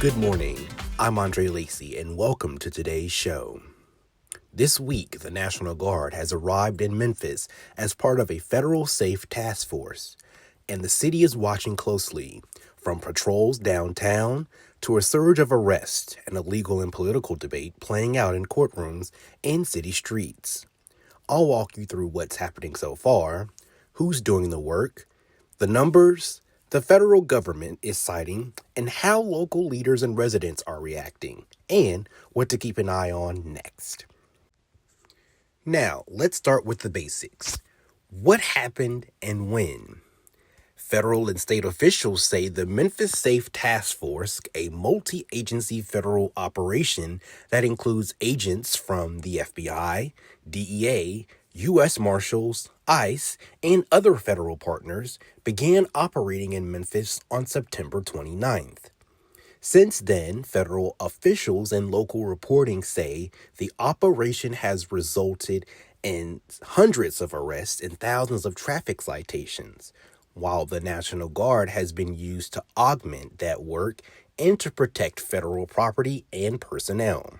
Good morning, I'm Andre Lacey, and welcome to today's show. This week, the National Guard has arrived in Memphis as part of a federal safe task force, and the city is watching closely, from patrols downtown to a surge of arrests and a legal and political debate playing out in courtrooms and city streets. I'll walk you through what's happening so far, who's doing the work, the numbers the federal government is citing, and how local leaders and residents are reacting, and what to keep an eye on next. Now, let's start with the basics. What happened and when? Federal and state officials say the Memphis Safe Task Force, a multi-agency federal operation that includes agents from the FBI, DEA, U.S. Marshals, ICE, and other federal partners, began operating in Memphis on September 29th. Since then, federal officials and local reporting say the operation has resulted in hundreds of arrests and thousands of traffic citations, while the National Guard has been used to augment that work and to protect federal property and personnel.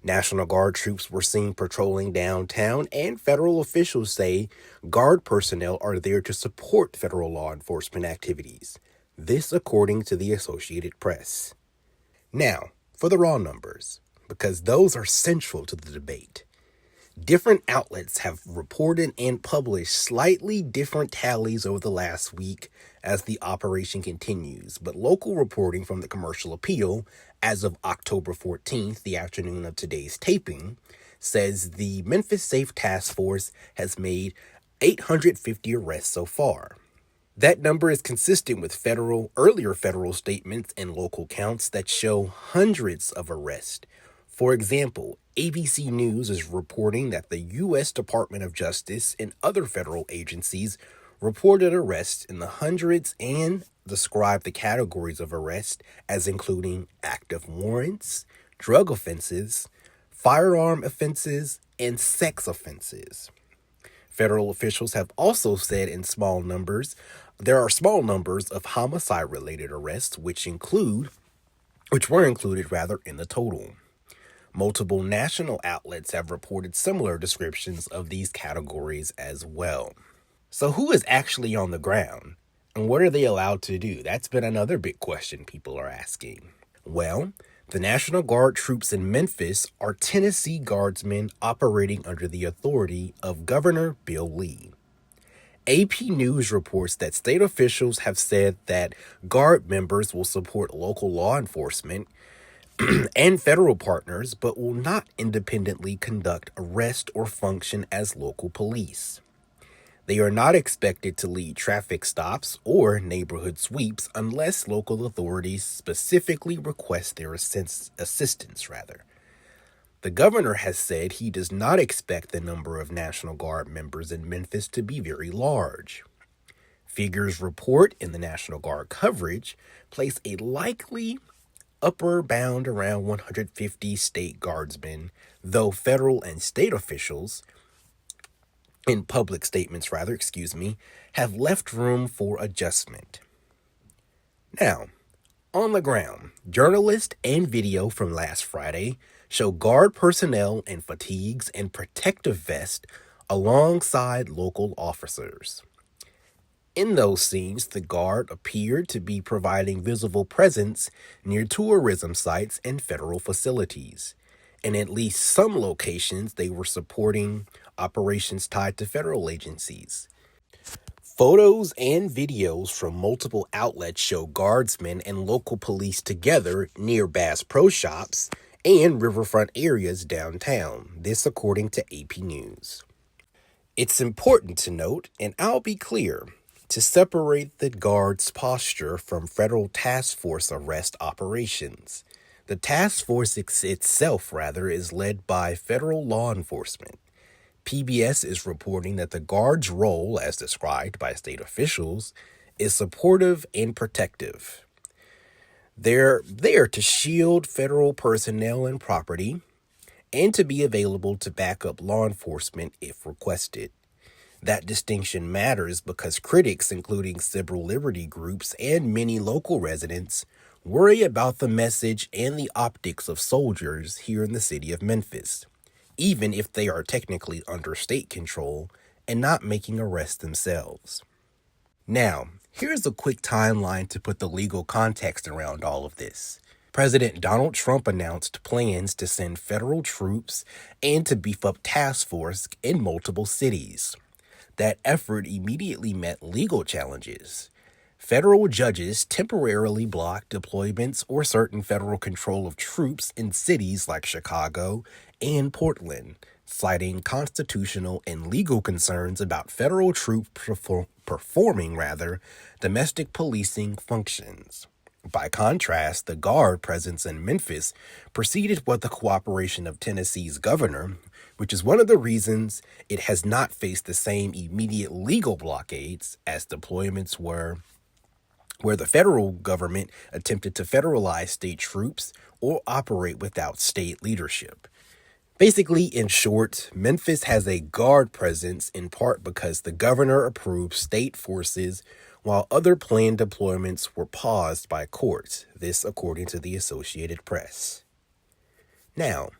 National Guard troops were seen patrolling downtown, and federal officials say Guard personnel are there to support federal law enforcement activities. This according to the Associated Press. Now, for the raw numbers, because those are central to the debate. Different outlets have reported and published slightly different tallies over the last week as the operation continues, but local reporting from the Commercial Appeal, as of October 14th, the afternoon of today's taping, says the Memphis Safe Task Force has made 850 arrests so far. That number is consistent with earlier federal statements and local counts that show hundreds of arrests. For example, ABC News is reporting that the U.S. Department of Justice and other federal agencies reported arrests in the hundreds and described the categories of arrest as including active warrants, drug offenses, firearm offenses, and sex offenses. Federal officials have also said there are small numbers of homicide-related arrests, which were included in the total. Multiple national outlets have reported similar descriptions of these categories as well. So who is actually on the ground? And what are they allowed to do? That's been another big question people are asking. Well, the National Guard troops in Memphis are Tennessee Guardsmen operating under the authority of Governor Bill Lee. AP News reports that state officials have said that Guard members will support local law enforcement and federal partners, but will not independently conduct arrest or function as local police. They are not expected to lead traffic stops or neighborhood sweeps unless local authorities specifically request their assistance. The governor has said he does not expect the number of National Guard members in Memphis to be very large. Figures report in the National Guard coverage place a likely upper bound around 150 state guardsmen, though federal and state officials, in public statements have left room for adjustment. Now, on the ground, journalists and video from last Friday show Guard personnel in fatigues and protective vests alongside local officers. In those scenes, the Guard appeared to be providing visible presence near tourism sites and federal facilities. In at least some locations, they were supporting operations tied to federal agencies. Photos and videos from multiple outlets show Guardsmen and local police together near Bass Pro Shops and riverfront areas downtown, this according to AP News. It's important to note, and I'll be clear, to separate the Guard's posture from federal task force arrest operations. The task force itself is led by federal law enforcement. PBS is reporting that the Guard's role, as described by state officials, is supportive and protective. They're there to shield federal personnel and property and to be available to back up law enforcement if requested. That distinction matters because critics, including civil liberty groups and many local residents, worry about the message and the optics of soldiers here in the city of Memphis, even if they are technically under state control and not making arrests themselves. Now, here's a quick timeline to put the legal context around all of this. President Donald Trump announced plans to send federal troops and to beef up task force in multiple cities. That effort immediately met legal challenges. Federal judges temporarily blocked deployments or certain federal control of troops in cities like Chicago and Portland, citing constitutional and legal concerns about federal troops performing domestic policing functions. By contrast, the Guard presence in Memphis proceeded with the cooperation of Tennessee's governor, which is one of the reasons it has not faced the same immediate legal blockades as deployments were, where the federal government attempted to federalize state troops or operate without state leadership. Basically, in short, Memphis has a Guard presence in part because the governor approved state forces while other planned deployments were paused by courts, this according to the Associated Press. Now,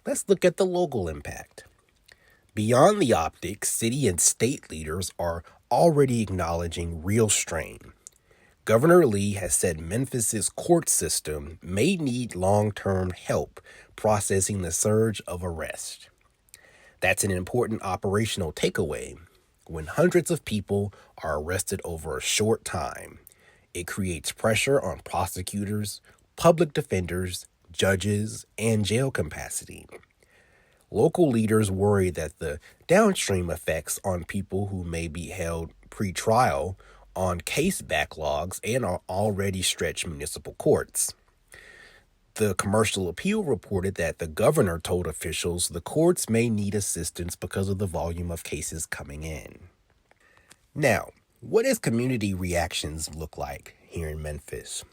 let's look at the local impact. Beyond the optics, city and state leaders are already acknowledging real strain. Governor Lee has said Memphis's court system may need long-term help processing the surge of arrests. That's an important operational takeaway. When hundreds of people are arrested over a short time, it creates pressure on prosecutors, public defenders, judges, and jail capacity. Local leaders worry that the downstream effects on people who may be held pre-trial on case backlogs and are already stretched municipal courts. The Commercial Appeal reported that the governor told officials the courts may need assistance because of the volume of cases coming in. Now, what does community reactions look like here in Memphis?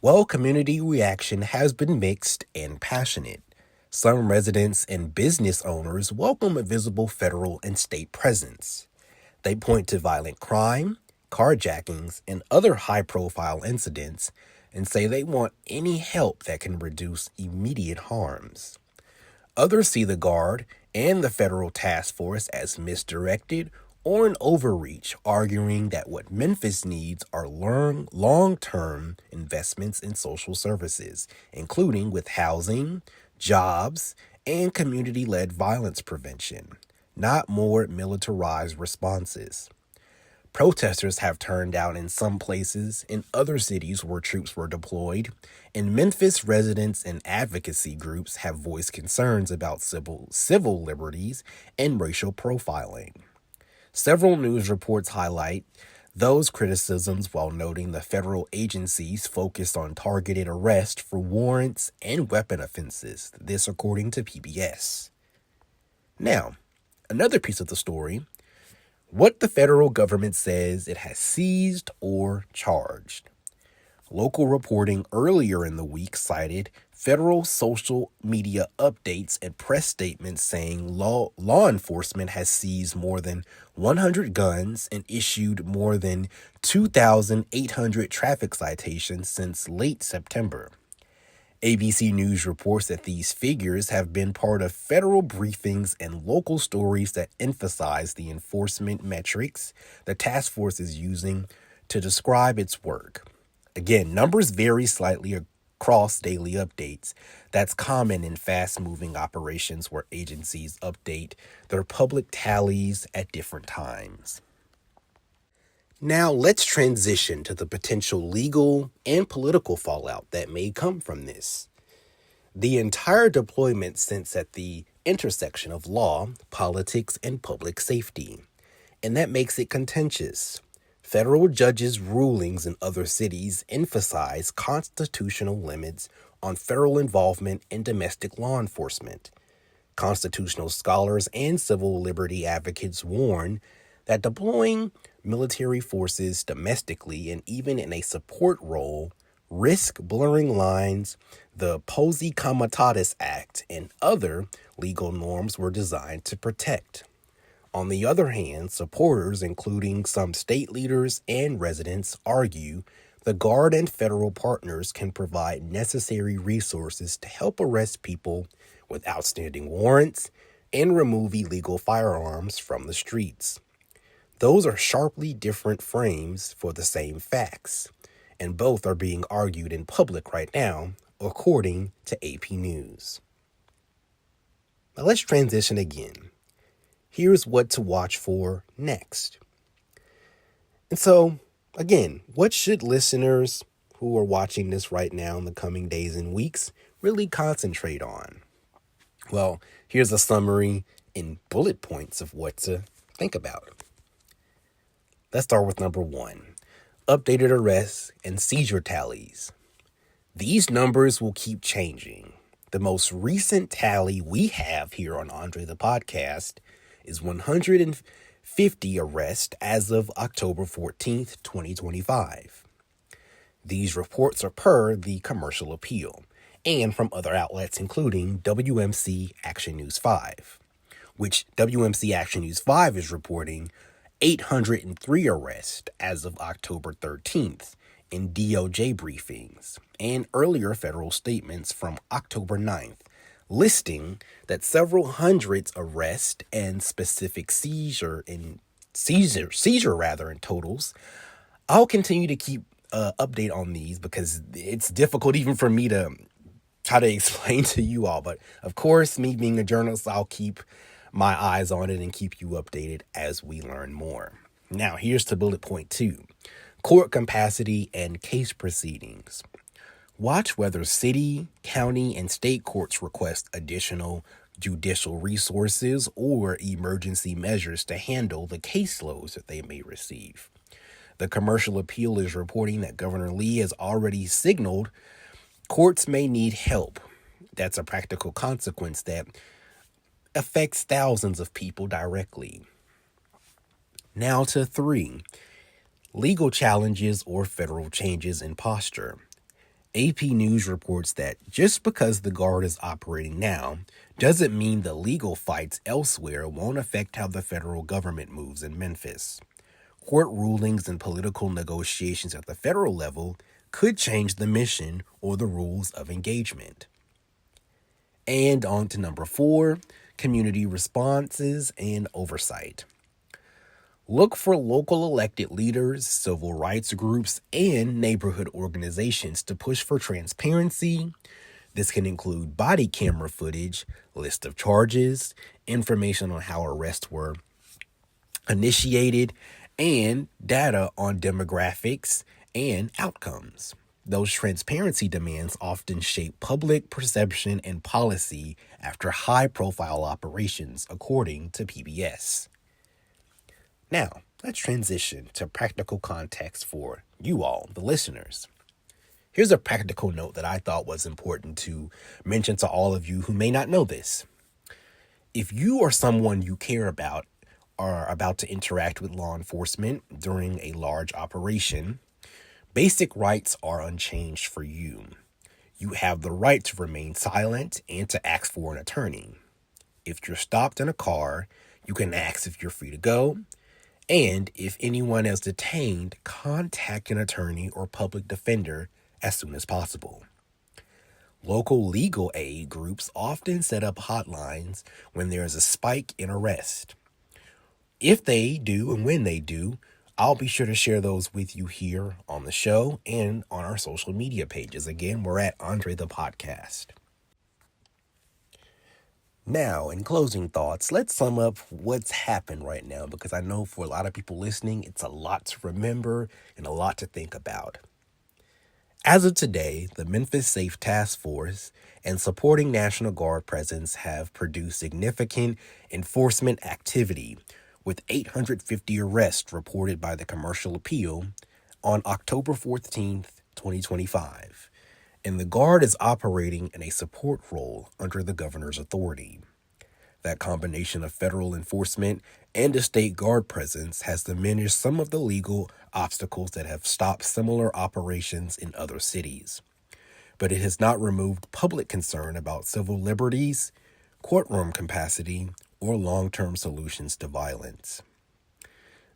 Well, community reaction has been mixed and passionate. Some residents and business owners welcome a visible federal and state presence. They point to violent crime, carjackings, and other high-profile incidents and say they want any help that can reduce immediate harms. Others see the Guard and the federal task force as misdirected or an overreach, arguing that what Memphis needs are long-term investments in social services, including with housing, jobs, and community-led violence prevention, not more militarized responses. Protesters have turned out in some places in other cities where troops were deployed, and Memphis residents and advocacy groups have voiced concerns about civil liberties and racial profiling. Several news reports highlight those criticisms while noting the federal agencies focused on targeted arrest for warrants and weapon offenses, this according to PBS. Now, another piece of the story: what the federal government says it has seized or charged. Local reporting earlier in the week cited federal social media updates and press statements saying law enforcement has seized more than 100 guns and issued more than 2,800 traffic citations since late September. ABC News reports that these figures have been part of federal briefings and local stories that emphasize the enforcement metrics the task force is using to describe its work. Again, numbers vary slightly across daily updates. That's common in fast-moving operations where agencies update their public tallies at different times. Now let's transition to the potential legal and political fallout that may come from this. The entire deployment sits at the intersection of law, politics, and public safety, and that makes it contentious. Federal judges' rulings in other cities emphasize constitutional limits on federal involvement in domestic law enforcement. Constitutional scholars and civil liberty advocates warn that deploying military forces domestically and even in a support role risk blurring lines the Posse Comitatus Act and other legal norms were designed to protect. On the other hand, supporters, including some state leaders and residents, argue The Guard and federal partners can provide necessary resources to help arrest people with outstanding warrants and remove illegal firearms from the streets. Those are sharply different frames for the same facts, and both are being argued in public right now, according to AP News. Now let's transition again. Here's what to watch for next. And so, again, what should listeners who are watching this right now in the coming days and weeks really concentrate on? Well, here's a summary in bullet points of what to think about. Let's start with number 1, updated arrests and seizure tallies. These numbers will keep changing. The most recent tally we have here on Andre the Podcast is 150 arrests as of October 14th, 2025. These reports are per the commercial appeal and from other outlets including WMC Action News 5, which WMC Action News 5 is reporting 803 arrests as of October 13th in DOJ briefings and earlier federal statements from October 9th, listing that several hundreds arrest and specific seizure in totals. I'll continue to keep update on these because it's difficult even for me to try to explain to you all. But of course, me being a journalist, I'll keep my eyes on it and keep you updated as we learn more. Now, here's to bullet point 2, court capacity and case proceedings. Watch whether city, county, and state courts request additional judicial resources or emergency measures to handle the caseloads that they may receive. The commercial appeal is reporting that Governor Lee has already signaled courts may need help. That's a practical consequence that affects thousands of people directly. Now to 3, legal challenges or federal changes in posture. AP News reports that just because the Guard is operating now doesn't mean the legal fights elsewhere won't affect how the federal government moves in Memphis. Court rulings and political negotiations at the federal level could change the mission or the rules of engagement. And on to number 4, community responses and oversight. Look for local elected leaders, civil rights groups, and neighborhood organizations to push for transparency. This can include body camera footage, list of charges, information on how arrests were initiated, and data on demographics and outcomes. Those transparency demands often shape public perception and policy after high-profile operations, according to PBS. Now, let's transition to practical context for you all, the listeners. Here's a practical note that I thought was important to mention to all of you who may not know this. If you or someone you care about are about to interact with law enforcement during a large operation, basic rights are unchanged for you. You have the right to remain silent and to ask for an attorney. If you're stopped in a car, you can ask if you're free to go. And if anyone is detained, contact an attorney or public defender as soon as possible. Local legal aid groups often set up hotlines when there is a spike in arrest. If they do and when they do, I'll be sure to share those with you here on the show and on our social media pages. Again, we're at AndreThePodcast. Now, in closing thoughts, let's sum up what's happened right now, because I know for a lot of people listening, it's a lot to remember and a lot to think about. As of today, the Memphis Safe Task Force and supporting National Guard presence have produced significant enforcement activity, with 850 arrests reported by the commercial appeal on October 14th, 2025. And the Guard is operating in a support role under the governor's authority. That combination of federal enforcement and a state Guard presence has diminished some of the legal obstacles that have stopped similar operations in other cities. But it has not removed public concern about civil liberties, courtroom capacity, or long-term solutions to violence.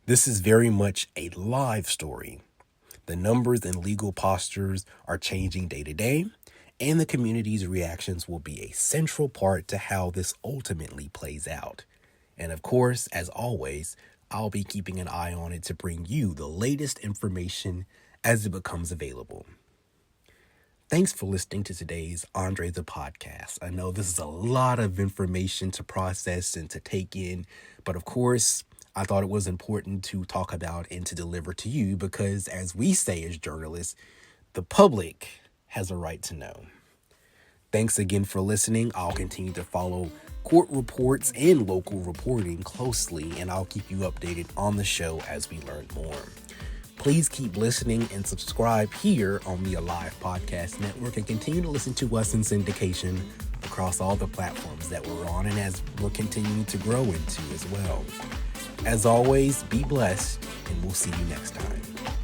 This is very much a live story. The numbers and legal postures are changing day to day, and the community's reactions will be a central part to how this ultimately plays out. And of course, as always, I'll be keeping an eye on it to bring you the latest information as it becomes available. Thanks for listening to today's Andre the Podcast. I know this is a lot of information to process and to take in, but of course, I thought it was important to talk about and to deliver to you because, as we say as journalists, the public has a right to know. Thanks again for listening. I'll continue to follow court reports and local reporting closely, and I'll keep you updated on the show as we learn more. Please keep listening and subscribe here on the Alive Podcast Network and continue to listen to us in syndication across all the platforms that we're on and as we're continuing to grow into as well. As always, be blessed, and we'll see you next time.